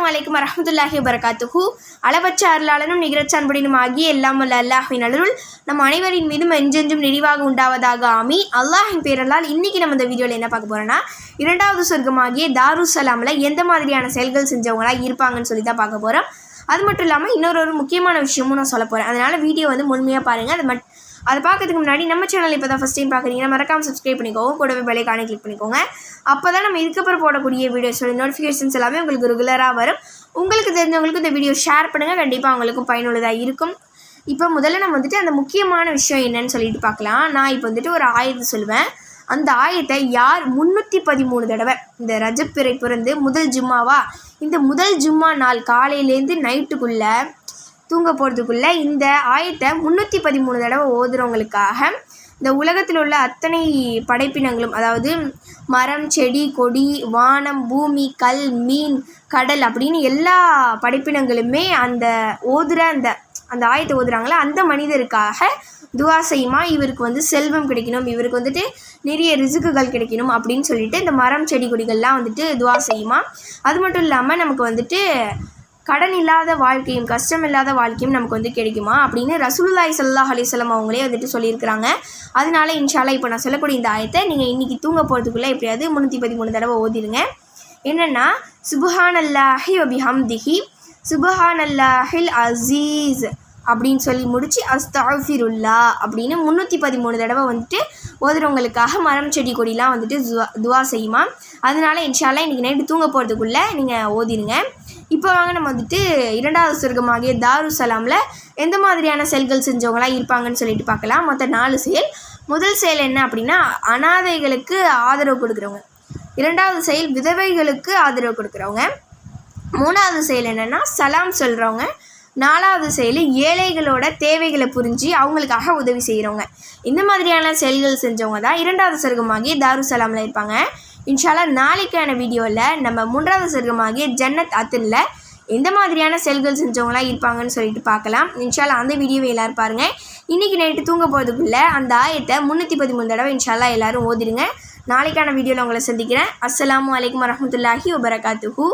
அலைக்கும் வரஹ்மத்துல்லாஹி வபரகாத்துஹு. அளவற்ற அருளாளனும் நிகரற்ற அன்புடனும் ஆகிய எல்லாம் வல்ல அல்லாஹ்வின் அருள் நம் அனைவரின் மீதும் என்றென்றும் நிறைவாக உண்டாவதாக ஆமீன். அல்லாஹின் பேரலால் இன்றைக்கி நம்ம இந்த வீடியோவில் என்ன பார்க்க போகிறோன்னா, இரண்டாவது சொர்க்கமாகிய தாருஸ்ஸலாமில் எந்த மாதிரியான செயல்கள் செஞ்சவங்களாக இருப்பாங்கன்னு சொல்லி தான் பார்க்க போகிறோம். அது மட்டும் இல்லாமல் இன்னொரு முக்கியமான விஷயமும் நான் சொல்ல போகிறேன். அதனால் வீடியோ முழுமையாக பாருங்கள். அதை பார்க்கறதுக்கு முன்னாடி நம்ம சேனல் இப்போ தான் ஃபஸ்ட் டைம் பார்க்குறீங்கன்னா மறக்காமல் சப்ஸ்கிரைப் பண்ணிக்கோங்க, கூடவே பெல்லைக்கான கிளிக் பண்ணிக்கோங்க. அப்போ தான் நம்ம இதுக்கப்புறம் போடக்கூடிய வீடியோஸோட நோட்டிஃபிகேஷன்ஸ் எல்லாமே உங்களுக்கு ரெகுலராக வரும். உங்களுக்கு தெரிஞ்சவங்களுக்கு இந்த வீடியோ ஷேர் பண்ணுங்கள், கண்டிப்பாக அவங்களுக்கும் பயனுள்ளதாக இருக்கும். இப்போ முதல்ல நம்ம அந்த முக்கியமான விஷயம் என்னன்னு சொல்லிட்டு பார்க்கலாம். நான் இப்போ ஒரு ஆயத்தை சொல்லுவேன். அந்த ஆயத்தை யார் 313 தடவை இந்த ரஜப் பிறை பிறந்து முதல் ஜும்மாவா, இந்த முதல் ஜும்மா நாள் காலையிலேருந்து நைட்டுக்குள்ளே தூங்க போகிறதுக்குள்ளே இந்த ஆயத்தை 313 தடவை ஓதுறவங்களுக்காக இந்த உலகத்தில் உள்ள அத்தனை படைப்பினங்களும், அதாவது மரம், செடி, கொடி, வானம், பூமி, கல், மீன், கடல் அப்படின்னு எல்லா படைப்பினங்களுமே அந்த அந்த ஆயத்தை ஓதுறாங்களா அந்த மனிதருக்காக துவா செய்யுமா. இவருக்கு செல்வம் கிடைக்கணும், இவருக்கு நிறைய ரிசுக்குகள் கிடைக்கணும் அப்படின்னு சொல்லிட்டு இந்த மரம், செடி, கொடிகள்லாம் துவா செய்யுமா. அது மட்டும் இல்லாமல் நமக்கு கடன் இல்லாத வாழ்க்கையும் கஷ்டம் இல்லாத வாழ்க்கையும் நமக்கு கிடைக்குமா அப்படின்னு ரசூலுல்லாஹி ஸல்லல்லாஹு அலைஹி வஸல்லம் அவங்களே சொல்லியிருக்கிறாங்க. அதனால இன்ஷால்லா இப்போ நான் சொல்லக்கூடிய இந்த ஆயத்தை நீங்கள் இன்றைக்கி தூங்க போகிறதுக்குள்ளே எப்படியாவது 313 தடவை ஓதிடுங்க. என்னென்னா, சுப்ஹானல்லாஹி வ பிஹம்திஹி சுப்ஹானல்லாஹில் அஸீஸ் அப்படின்னு சொல்லி முடித்து அஸ்தக்ஃபிருல்லா அப்படின்னு 313 தடவை ஓதுறவங்களுக்காக மரம், செடி, கொடிலாம் துவா செய்யுமா. அதனால இன்ஷால்லா இன்றைக்கி நைட்டு தூங்க போகிறதுக்குள்ளே நீங்கள் ஓதிடுங்க. இப்போ வாங்க நம்ம இரண்டாவது சொர்க்கமாகிய தாருஸ்ஸலாமில் எந்த மாதிரியான செயல்கள் செஞ்சவங்களாம் இருப்பாங்கன்னு சொல்லிட்டு பார்க்கலாம். மொத்தம் 4 செயல். முதல் செயல் என்ன அப்படின்னா, அனாதைகளுக்கு ஆதரவு கொடுக்குறவங்க. இரண்டாவது செயல் விதவைகளுக்கு ஆதரவு கொடுக்குறவங்க. மூணாவது செயல் என்னென்னா சலாம் சொல்கிறவங்க. நாலாவது செயல் ஏழைகளோட தேவைகளை புரிஞ்சு அவங்களுக்காக உதவி செய்கிறவங்க. இந்த மாதிரியான செயல்கள் செஞ்சவங்க தான் இரண்டாவது சொர்க்கமாகிய தாருஸ்ஸலாமில் இருப்பாங்க. இன்ஷால்லா நாளைக்கான வீடியோவில் நம்ம மூன்றாவது சொர்க்கமாகிய ஜன்னத் அத்னில் எந்த மாதிரியான செயல்கள் செஞ்சவங்களாம் இருப்பாங்கன்னு சொல்லிட்டு பார்க்கலாம். இன்ஷால்லா அந்த வீடியோவை எல்லோரும் பாருங்கள். இன்றைக்கி நைட்டு தூங்க போகிறதுக்குள்ளே அந்த ஆயத்தை 313 தடவை இன்ஷால்லா எல்லோரும் ஓதிடுங்க. நாளைக்கான வீடியோவில் உங்களை சந்திக்கிறேன். அஸ்ஸலாமு அலைக்கும் வரஹ்மத்துல்லாஹி வபரகாத்துஹு.